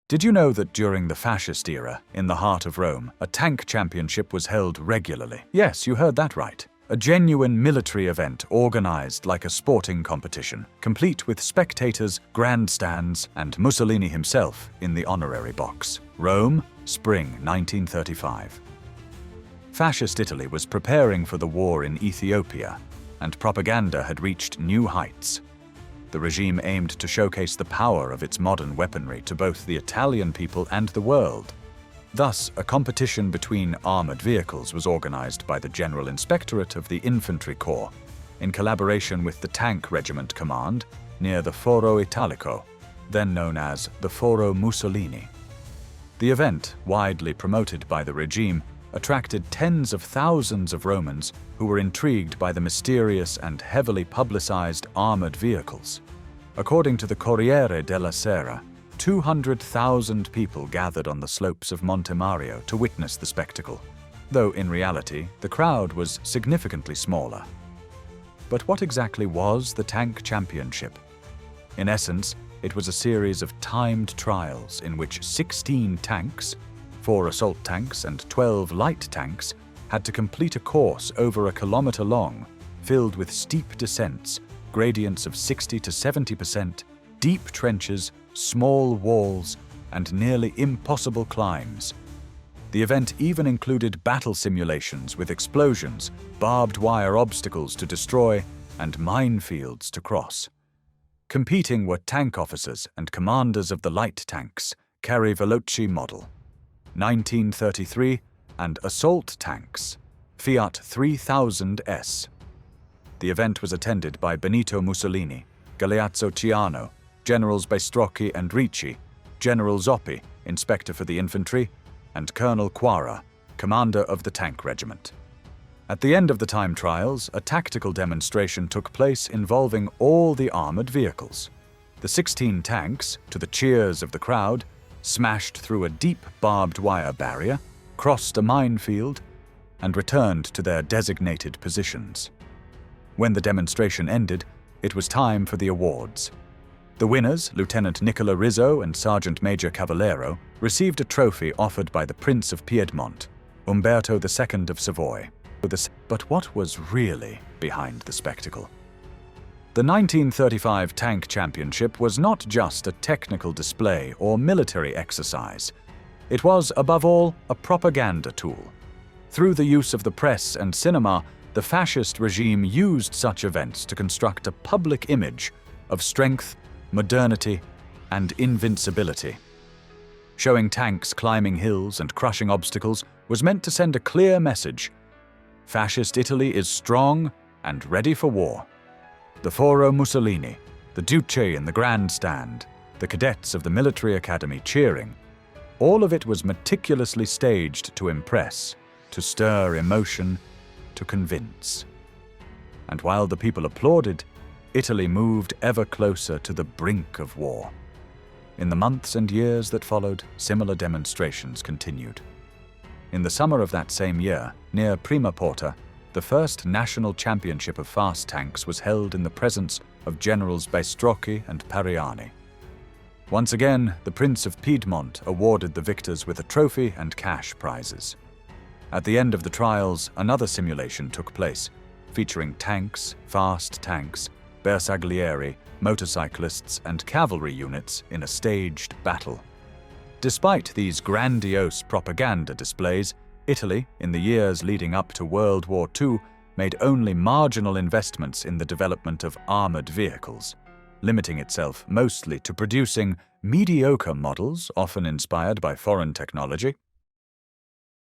Did you know that during the Fascist era, in the heart of Rome, a tank championship was held regularly? Yes, you heard that right. A genuine military event organized like a sporting competition, complete with spectators, grandstands, and Mussolini himself in the honorary box. Rome, spring 1935. Fascist Italy was preparing for the war in Ethiopia, and propaganda had reached new heights. The regime aimed to showcase the power of its modern weaponry to both the Italian people and the world. Thus, a competition between armored vehicles was organized by the General Inspectorate of the Infantry Corps, in collaboration with the Tank Regiment Command near the Foro Italico, then known as the Foro Mussolini. The event, widely promoted by the regime, attracted tens of thousands of Romans who were intrigued by the mysterious and heavily publicized armored vehicles. According to the Corriere della Sera, 200,000 people gathered on the slopes of Monte Mario to witness the spectacle, though in reality the crowd was significantly smaller. But what exactly was the Tank Championship? In essence, it was a series of timed trials in which 16 tanks, 4 assault tanks and 12 light tanks, had to complete a course over a kilometer long, filled with steep descents, gradients of 60 to 70%, deep trenches, small walls, and nearly impossible climbs. The event even included battle simulations with explosions, barbed wire obstacles to destroy, and minefields to cross. Competing were tank officers and commanders of the light tanks, Carri Veloci model, 1933, and assault tanks, Fiat 3000S. The event was attended by Benito Mussolini, Galeazzo Ciano, Generals Baistrocchi and Ricci, General Zoppi, Inspector for the Infantry, and Colonel Quara, Commander of the Tank Regiment. At the end of the time trials, a tactical demonstration took place involving all the armored vehicles. The 16 tanks, to the cheers of the crowd, smashed through a deep barbed wire barrier, crossed a minefield, and returned to their designated positions. When the demonstration ended, it was time for the awards. The winners, Lieutenant Nicola Rizzo and Sergeant Major Cavallero, received a trophy offered by the Prince of Piedmont, Umberto II of Savoy. But what was really behind the spectacle? The 1935 Tank Championship was not just a technical display or military exercise. It was, above all, a propaganda tool. Through the use of the press and cinema, the fascist regime used such events to construct a public image of strength, modernity, and invincibility. Showing tanks climbing hills and crushing obstacles was meant to send a clear message: Fascist Italy is strong and ready for war. The Foro Mussolini, the Duce in the grandstand, the cadets of the military academy cheering, all of it was meticulously staged to impress, to stir emotion, to convince. And while the people applauded, Italy moved ever closer to the brink of war. In the months and years that followed, similar demonstrations continued. In the summer of that same year, near Prima Porta, the first national championship of fast tanks was held in the presence of Generals Baistrocchi and Pariani. Once again, the Prince of Piedmont awarded the victors with a trophy and cash prizes. At the end of the trials, another simulation took place, featuring tanks, fast tanks, bersaglieri, motorcyclists, and cavalry units in a staged battle. Despite these grandiose propaganda displays, Italy, in the years leading up to World War II, made only marginal investments in the development of armored vehicles, limiting itself mostly to producing mediocre models often inspired by foreign technology.